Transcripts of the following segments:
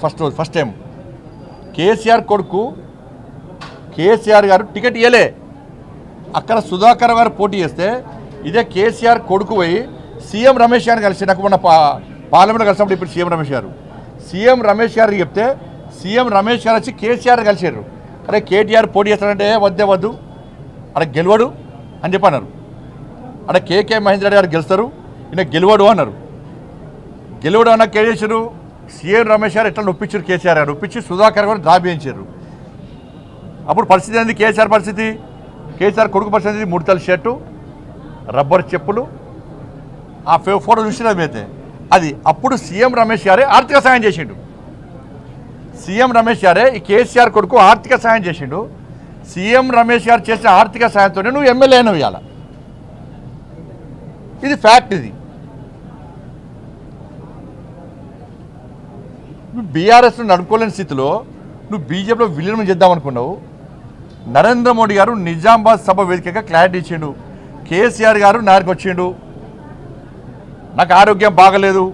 First time KCR కొడుకు కేసీఆర్ గారు ticket ఇవ్వలే. అక్కడ సుధాకర్ గారు పోటీ చేస్తే ఇదే కేసీఆర్ కొడుకు పోయి సీఎం రమేష్ గారిని కలిసి, నాకు మొన్న పార్లమెంట్లో కలిసినప్పుడు ఇప్పుడు సీఎం రమేష్ గారికి చెప్తే సీఎం రమేష్ గారు వచ్చి కేసీఆర్ కలిసారు. అరే కేటీఆర్ పోటీ చేస్తారంటే వద్దు అక్కడ గెలవడు అని చెప్పి అన్నారు. అక్కడ కేకే మహేందర్ రెడ్డి గారు గెలుస్తారు, ఈయన గెలవడు అన్నారు. గెలవడు అన్న కేసీఆర్ సీఎం రమేష్ గారు ఎట్లా నొప్పించారు, కేసీఆర్ గారు నొప్పించి సుధాకర్ గారు డ్రా చేయించారు. అప్పుడు పరిస్థితి ఏంది, కేసీఆర్ పరిస్థితి, కేసీఆర్ కొడుకు పరిస్థితి 3 తల షర్టు, రబ్బర్ చెప్పులు, ఆ ఫోటో చూసినా అయితే అది. అప్పుడు సీఎం రమేష్ గారే ఆర్థిక సాయం చేసిండు. సీఎం రమేష్ గారే ఈ కేసీఆర్ కొడుకు ఆర్థిక సాయం చేసిండు. సీఎం రమేష్ గారు చేసిన ఆర్థిక సాయంతోనే నువ్వు ఎమ్మెల్యే అయినవు ఇవాళ. ఇది ఫ్యాక్ట్. ఇది నువ్వు బీఆర్ఎస్ను నడుపుకోలేని స్థితిలో నువ్వు బీజేపీలో విలీనం చేద్దామనుకున్నావు. నరేంద్ర మోడీ గారు నిజామాబాద్ సభ వేదికగా క్లారిటీ ఇచ్చిండు. కేసీఆర్ గారు నాకు వచ్చిండు, నాకు ఆరోగ్యం బాగలేదు,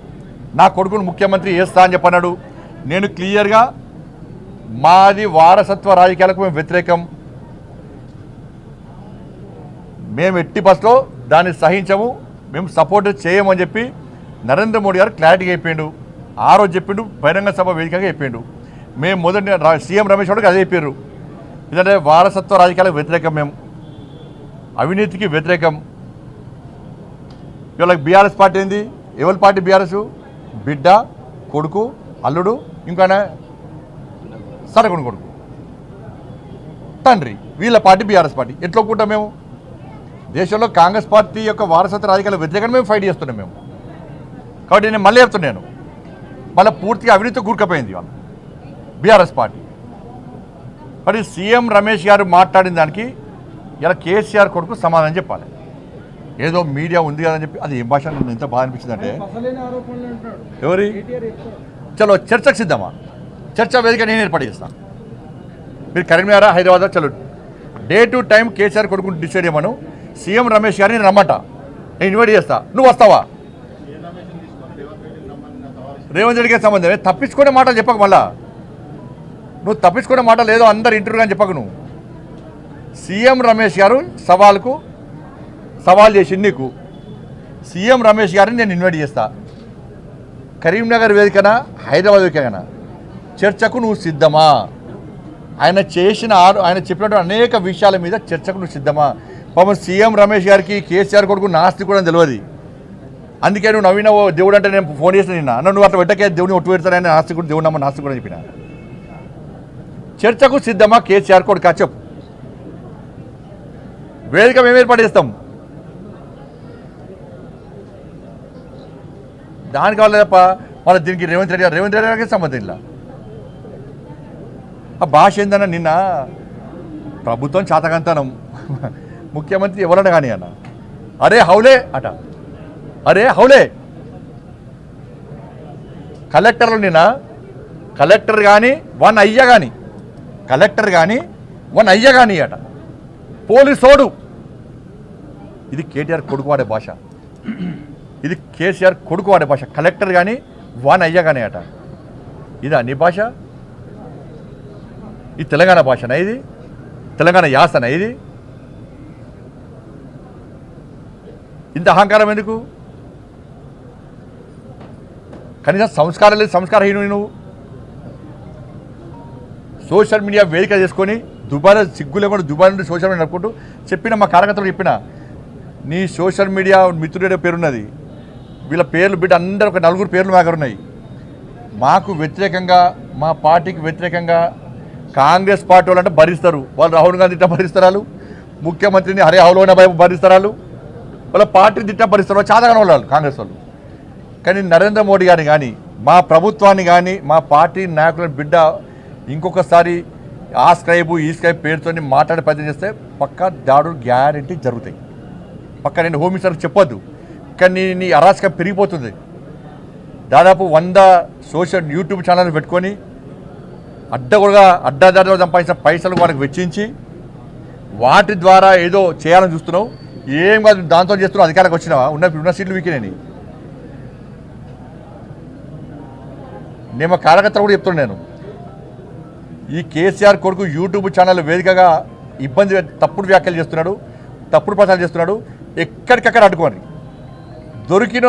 నా కొడుకును ముఖ్యమంత్రి చేస్తా అని చెప్పన్నాడు. నేను క్లియర్గా మాది వారసత్వ రాజకీయాలకు మేము వ్యతిరేకం, మేము ఎట్టి బస్లో దాన్ని సహించము, మేము సపోర్ట్ చేయమని చెప్పి నరేంద్ర మోడీ గారు క్లారిటీగా చెప్పిండు. ఆ రోజు చెప్పిండు, బహిరంగ సభ వేదికగా చెప్పిండు. మేము మొదటి సీఎం రమేష్ గారికి అదే చెప్పారు, ఎందుకంటే వారసత్వ రాజకీయాలకు వ్యతిరేకం, మేము అవినీతికి వ్యతిరేకం. ఇవాళ బీఆర్ఎస్ పార్టీ ఏంది, ఎవరి పార్టీ బీఆర్ఎస్? బిడ్డ, కొడుకు, అల్లుడు, ఇంకానే సరకుని కొడుకు, తండ్రి, వీళ్ళ పార్టీ బీఆర్ఎస్ పార్టీ. ఎట్లా ఒప్పుకుంటాం మేము? దేశంలో కాంగ్రెస్ పార్టీ యొక్క వారసత్వ రాజకీయాల వ్యతిరేకంగా మేము ఫైట్ చేస్తున్నాం మేము. కాబట్టి నేను మళ్ళీ చెప్తున్నాను, మళ్ళీ పూర్తిగా అవినీతి కూరుకుపోయింది వాళ్ళు బీఆర్ఎస్ పార్టీ. మరి సీఎం రమేష్ గారు మాట్లాడిన దానికి ఇలా కేసీఆర్ కొడుకు సమాధానం చెప్పాలి. ఏదో మీడియా ఉంది కదని చెప్పి అది ఏం భాష ఎంత బాగా అనిపించింది అంటే, ఎవరి చలో చర్చకు సిద్ధమా, చర్చ వేదిక నేను ఏర్పాటు చేస్తాను. మీరు కరీంనగర్, హైదరాబాద్ చలో డే టు టైం కేసీఆర్ కొడుకుని డిసైడ్ చేయమను. సీఎం రమేష్ గారిని రమ్మంట, నేను ఇన్వైట్ చేస్తా, నువ్వు వస్తావా? రేవంత్ రెడ్డికి సంబంధమే. తప్పించుకునే మాటలు చెప్పకు, మళ్ళా నువ్వు తప్పించుకునే మాటలు ఏదో అందరు ఇంటర్వ్యూ అని చెప్పకు. నువ్వు సీఎం రమేష్ గారు సవాల్ చేసింది నీకు. సీఎం రమేష్ గారిని నేను ఇన్వైట్ చేస్తా, కరీంనగర్ వేదికనా, హైదరాబాద్ వేదికనా, చర్చకు నువ్వు సిద్ధమా? ఆయన చెప్పినటువంటి అనేక విషయాల మీద చర్చకు నువ్వు సిద్ధమా? పాపం సీఎం రమేష్ గారికి కేసీఆర్ కొడుకు నాస్తి కూడా తెలియదు. అందుకే నువ్వు నవ్వినావు దేవుడు అంటే నేను ఫోన్ చేసిన నిన్న అన్న, నువ్వు అట్లా పెట్టకే దేవుడిని ఒట్టు పెడతానని నాస్తి కూడా దేవుడు నమ్మ నాస్తి కూడా చెప్పిన. చర్చకు సిద్ధమా కేసీఆర్ కొడుకు చెప్పు. వేదిక మేము ఏర్పాటు చేస్తాం, దానికి కావాలి తప్ప మళ్ళీ దీనికి రేవంత్ రెడ్డి గారికి సంబంధం ఇలా. ఆ భాష ఏందన్న, నిన్న ప్రభుత్వం చాతకంతనం, ముఖ్యమంత్రి ఎవరన్నా కానీ అన్న అరే హౌలే అట, అరే హౌలే. కలెక్టర్లు నిన్న కలెక్టర్ కానీ వన్ అయ్య కానీ, కలెక్టర్ కానీ వన్ అయ్య కానీ అట, పోలీసోడు. ఇది కేటీఆర్ కొడుకు వాడే భాష, ఇది కేసీఆర్ కొడుకు వాడే భాష. కలెక్టర్ కానీ వన్ అయ్య కానీ అట, ఇదా నీ భాష? ఇది తెలంగాణ భాషనా? ఇది తెలంగాణ యాసనా? ఇది ఇంత అహంకారం ఎందుకు? కనీసం సంస్కారం లేదు, సంస్కారహీనుడు నువ్వు. సోషల్ మీడియా వేదిక చేసుకొని దుబాయ్ సిగ్గు లేకుండా దుబాయ్ నుండి సోషల్ మీడియా నడుపుకుంటూ చెప్పిన మా కార్యకర్తలు చెప్పిన, నీ సోషల్ మీడియా మిత్రుడే పేరున్నది, వీళ్ళ పేర్లు బిడ్డ అందరూ ఒక 4 పేర్లు మా దగ్గర ఉన్నాయి. మాకు వ్యతిరేకంగా, మా పార్టీకి వ్యతిరేకంగా కాంగ్రెస్ పార్టీ వాళ్ళు అంటే భరిస్తారు. వాళ్ళు రాహుల్ గాంధీ తిట్టా భరిస్తారు, ముఖ్యమంత్రిని హరే హౌలోన భరిస్తారు, వాళ్ళ పార్టీ తిట్టా భరిస్తారు, చాదగానే వాళ్ళు కాంగ్రెస్ వాళ్ళు. కానీ నరేంద్ర మోడీ గారిని కానీ, మా ప్రభుత్వాన్ని కానీ, మా పార్టీ నాయకుల బిడ్డ ఇంకొకసారి ఆ స్క్రైబు ఈ స్క్రైబ్ పేరుతో మాట్లాడే ప్రయత్నం చేస్తే పక్కా దాడులు గ్యారెంటీ జరుగుతాయి. పక్క నేను హోమ్ మినిస్టర్కి చెప్పొద్దు, కానీ నీ అరాచకం పెరిగిపోతుంది. దాదాపు 100 యూట్యూబ్ ఛానల్ పెట్టుకొని అడ్డదారిలో సంపాదించిన పైసలు వాళ్ళకి వెచ్చించి వాటి ద్వారా ఏదో చేయాలని చూస్తున్నావు. ఏం కాదు, దాంతో చేస్తున్నావు. అధికారికి వచ్చినావా? ఉన్న సీట్లు వీకినేని నేను మా కార్యకర్తలు కూడా చెప్తున్నాను. నేను ఈ కేసీఆర్ కొడుకు యూట్యూబ్ ఛానల్ వేదికగా తప్పుడు వ్యాఖ్యలు చేస్తున్నాడు, తప్పుడు ప్రచారం చేస్తున్నాడు. ఎక్కడికక్కడ అడ్డుకోండి, దొరికిన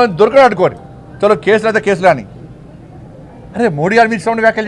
అడ్డుకోండి. చలో కేసులు అయితే కేసులు అని. అరే మోడీ గారి మీద వ్యాఖ్యలు